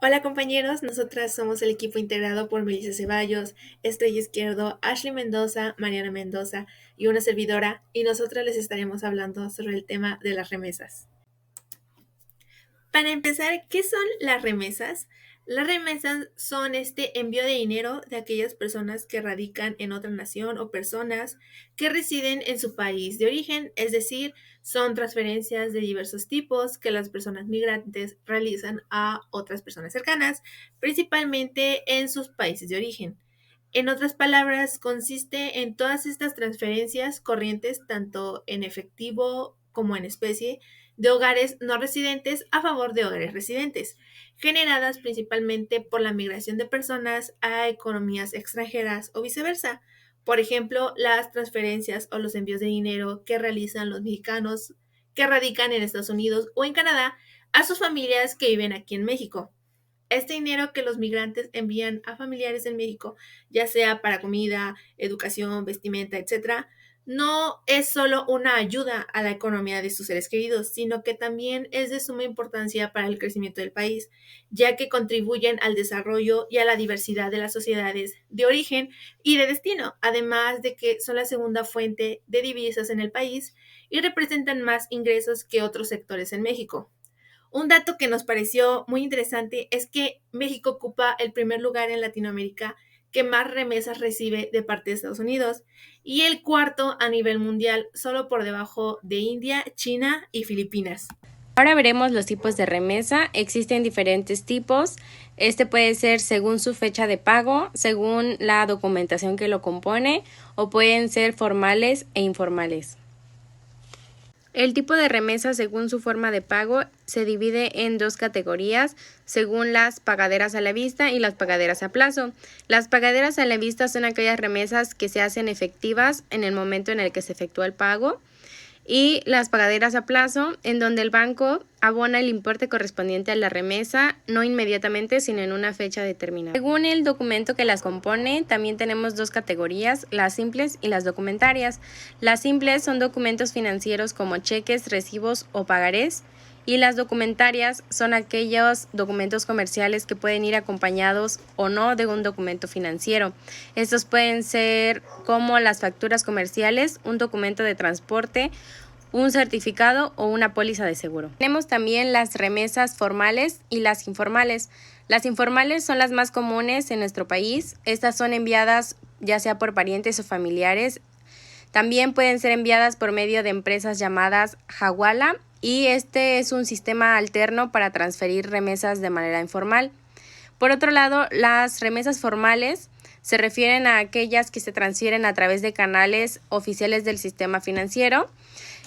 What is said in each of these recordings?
Hola compañeros, nosotras somos el equipo integrado por Melissa Ceballos, Estrella Izquierdo, Ashley Mendoza, Mariana Mendoza y una servidora, y nosotras les estaremos hablando sobre el tema de las remesas. Para empezar, ¿qué son las remesas? Las remesas son este envío de dinero de aquellas personas que radican en otra nación o personas que residen en su país de origen, es decir, son transferencias de diversos tipos que las personas migrantes realizan a otras personas cercanas, principalmente en sus países de origen. En otras palabras, consiste en todas estas transferencias corrientes, tanto en efectivo como en especie, de hogares no residentes a favor de hogares residentes, generadas principalmente por la migración de personas a economías extranjeras o viceversa. Por ejemplo, las transferencias o los envíos de dinero que realizan los mexicanos que radican en Estados Unidos o en Canadá a sus familias que viven aquí en México. Este dinero que los migrantes envían a familiares en México, ya sea para comida, educación, vestimenta, etcétera, no es solo una ayuda a la economía de sus seres queridos, sino que también es de suma importancia para el crecimiento del país, ya que contribuyen al desarrollo y a la diversidad de las sociedades de origen y de destino, además de que son la segunda fuente de divisas en el país y representan más ingresos que otros sectores en México. Un dato que nos pareció muy interesante es que México ocupa el primer lugar en Latinoamérica que más remesas recibe de parte de Estados Unidos y el cuarto a nivel mundial, solo por debajo de India, China y Filipinas. Ahora veremos los tipos de remesa. Existen diferentes tipos. Este puede ser según su fecha de pago, según la documentación que lo compone, o pueden ser formales e informales. El tipo de remesa según su forma de pago se divide en dos categorías, según las pagaderas a la vista y las pagaderas a plazo. Las pagaderas a la vista son aquellas remesas que se hacen efectivas en el momento en el que se efectúa el pago, y las pagaderas a plazo, en donde el banco abona el importe correspondiente a la remesa, no inmediatamente, sino en una fecha determinada. Según el documento que las compone, también tenemos dos categorías, las simples y las documentarias. Las simples son documentos financieros como cheques, recibos o pagarés, y las documentarias son aquellos documentos comerciales que pueden ir acompañados o no de un documento financiero. Estos pueden ser como las facturas comerciales, un documento de transporte, un certificado o una póliza de seguro. Tenemos también las remesas formales y las informales. Las informales son las más comunes en nuestro país. Estas son enviadas ya sea por parientes o familiares. También pueden ser enviadas por medio de empresas llamadas Hawala, y este es un sistema alterno para transferir remesas de manera informal. Por otro lado, las remesas formales se refieren a aquellas que se transfieren a través de canales oficiales del sistema financiero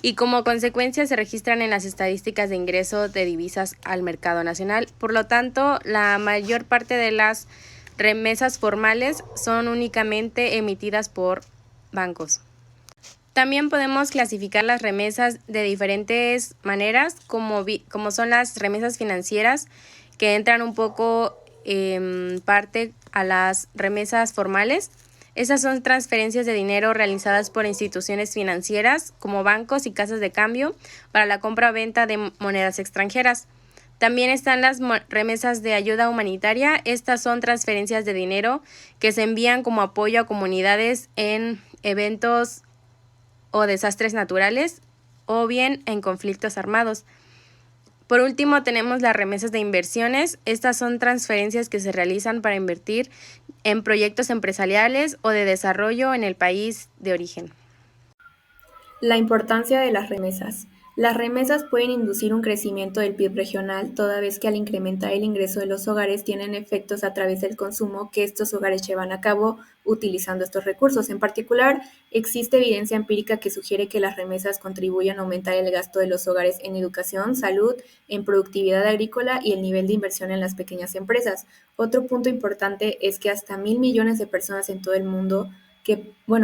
y como consecuencia se registran en las estadísticas de ingreso de divisas al mercado nacional. Por lo tanto, la mayor parte de las remesas formales son únicamente emitidas por bancos. También podemos clasificar las remesas de diferentes maneras, como son las remesas financieras, que entran un poco en parte a las remesas formales. Esas son transferencias de dinero realizadas por instituciones financieras como bancos y casas de cambio para la compra o venta de monedas extranjeras. También están las remesas de ayuda humanitaria. Estas son transferencias de dinero que se envían como apoyo a comunidades en eventos o desastres naturales o bien en conflictos armados. Por último, tenemos las remesas de inversiones. Estas son transferencias que se realizan para invertir en proyectos empresariales o de desarrollo en el país de origen. La importancia de las remesas. Las remesas pueden inducir un crecimiento del PIB regional, toda vez que al incrementar el ingreso de los hogares tienen efectos a través del consumo que estos hogares llevan a cabo utilizando estos recursos. En particular, existe evidencia empírica que sugiere que las remesas contribuyen a aumentar el gasto de los hogares en educación, salud, en productividad agrícola y el nivel de inversión en las pequeñas empresas. Otro punto importante es que hasta 1.000 millones de personas en todo el mundo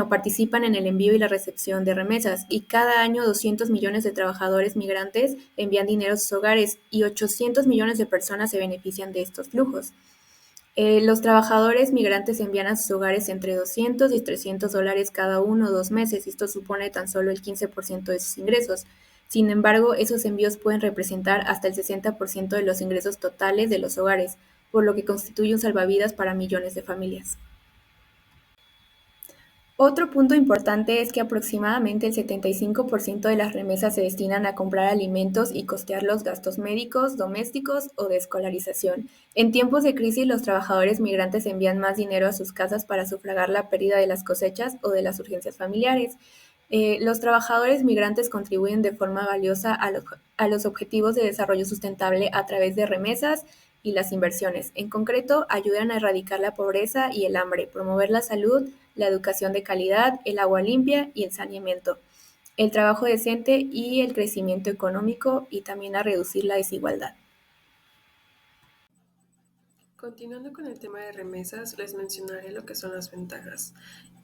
participan en el envío y la recepción de remesas, y cada año 200 millones de trabajadores migrantes envían dinero a sus hogares y 800 millones de personas se benefician de estos flujos. Los trabajadores migrantes envían a sus hogares entre 200 y $300 cada 1 o 2 meses, y esto supone tan solo el 15% de sus ingresos. Sin embargo, esos envíos pueden representar hasta el 60% de los ingresos totales de los hogares. por lo que constituye un salvavidas para millones de familias. Otro punto importante es que aproximadamente el 75% de las remesas se destinan a comprar alimentos y costear los gastos médicos, domésticos o de escolarización. En tiempos de crisis, los trabajadores migrantes envían más dinero a sus casas para sufragar la pérdida de las cosechas o de las urgencias familiares. Los trabajadores migrantes contribuyen de forma valiosa a los objetivos de desarrollo sustentable a través de remesas y las inversiones. En concreto, ayudan a erradicar la pobreza y el hambre, promover la salud, la educación de calidad, el agua limpia y el saneamiento, el trabajo decente y el crecimiento económico, y también a reducir la desigualdad. Continuando con el tema de remesas, les mencionaré lo que son las ventajas.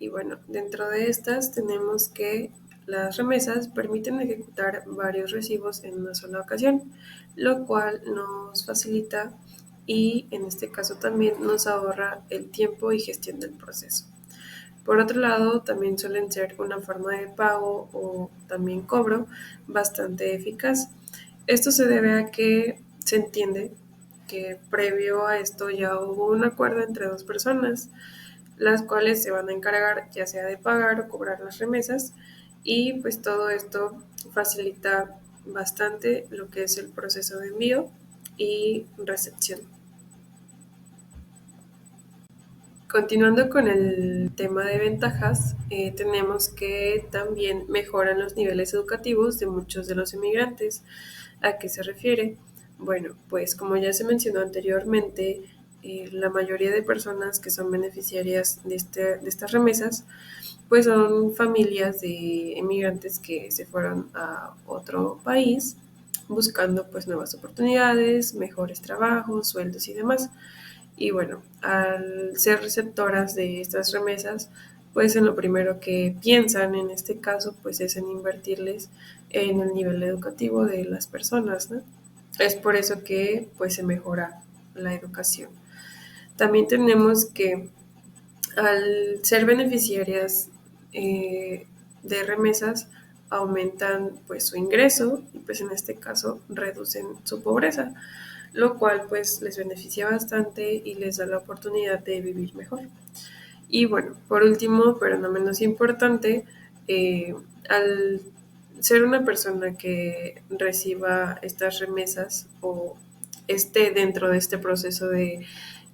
Y bueno, dentro de estas tenemos que las remesas permiten ejecutar varios recibos en una sola ocasión, lo cual nos facilita y en este caso también nos ahorra el tiempo y gestión del proceso. Por otro lado, también suelen ser una forma de pago o también cobro bastante eficaz. Esto se debe a que se entiende que previo a esto ya hubo un acuerdo entre dos personas, las cuales se van a encargar ya sea de pagar o cobrar las remesas, y pues todo esto facilita bastante lo que es el proceso de envío y recepción. Continuando con el tema de ventajas, tenemos que también mejoran los niveles educativos de muchos de los inmigrantes. ¿A qué se refiere? Bueno, pues como ya se mencionó anteriormente, la mayoría de personas que son beneficiarias de estas remesas, pues son familias de inmigrantes que se fueron a otro país buscando pues nuevas oportunidades, mejores trabajos, sueldos y demás. Y bueno, al ser receptoras de estas remesas, pues en lo primero que piensan en este caso, pues es en invertirles en el nivel educativo de las personas, ¿no? Es por eso que pues se mejora la educación. También tenemos que al ser beneficiarias de remesas, aumentan pues su ingreso y pues en este caso reducen su pobreza, lo cual pues les beneficia bastante y les da la oportunidad de vivir mejor. Y bueno, por último, pero no menos importante, al ser una persona que reciba estas remesas o esté dentro de este proceso de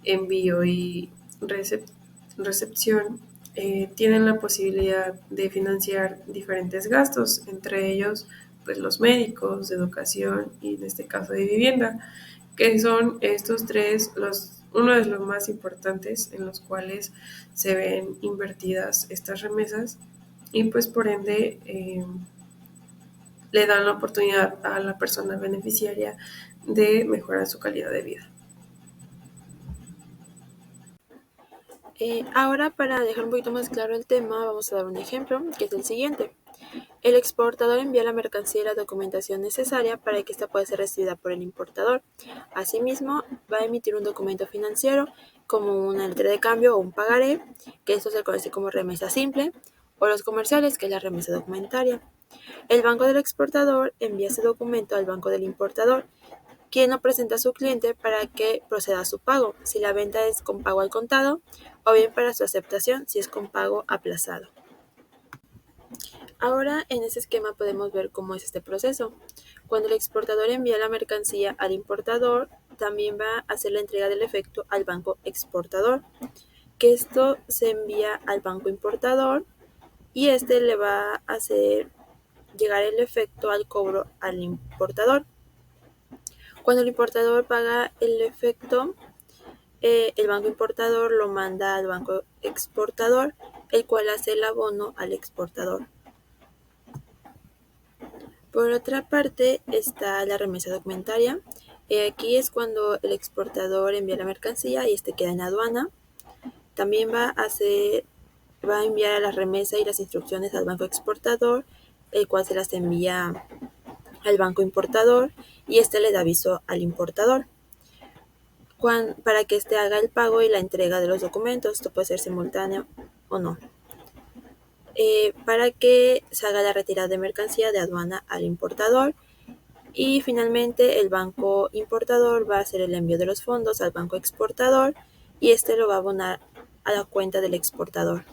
envío y recepción, tienen la posibilidad de financiar diferentes gastos, entre ellos pues los médicos, de educación y en este caso de vivienda, que son estos tres uno de los más importantes en los cuales se ven invertidas estas remesas y pues por ende le dan la oportunidad a la persona beneficiaria de mejorar su calidad de vida. Ahora, para dejar un poquito más claro el tema, vamos a dar un ejemplo, que es el siguiente. El exportador envía la mercancía y la documentación necesaria para que ésta pueda ser recibida por el importador. Asimismo, va a emitir un documento financiero como una letra de cambio o un pagaré, que esto se conoce como remesa simple, o los comerciales, que es la remesa documentaria. El banco del exportador envía ese documento al banco del importador, quien lo presenta a su cliente para que proceda a su pago, si la venta es con pago al contado, o bien para su aceptación si es con pago aplazado. Ahora en este esquema podemos ver cómo es este proceso. Cuando el exportador envía la mercancía al importador, también va a hacer la entrega del efecto al banco exportador, que esto se envía al banco importador y este le va a hacer llegar el efecto al cobro al importador. Cuando el importador paga el efecto, el banco importador lo manda al banco exportador, el cual hace el abono al exportador. Por otra parte está la remesa documentaria. Aquí es cuando el exportador envía la mercancía y este queda en aduana. También va a enviar la remesa y las instrucciones al banco exportador, el cual se las envía al banco importador y este le da aviso al importador para que éste haga el pago y la entrega de los documentos. Esto puede ser simultáneo o no. Para que se haga la retirada de mercancía de aduana al importador Y finalmente el banco importador va a hacer el envío de los fondos al banco exportador y este lo va a abonar a la cuenta del exportador.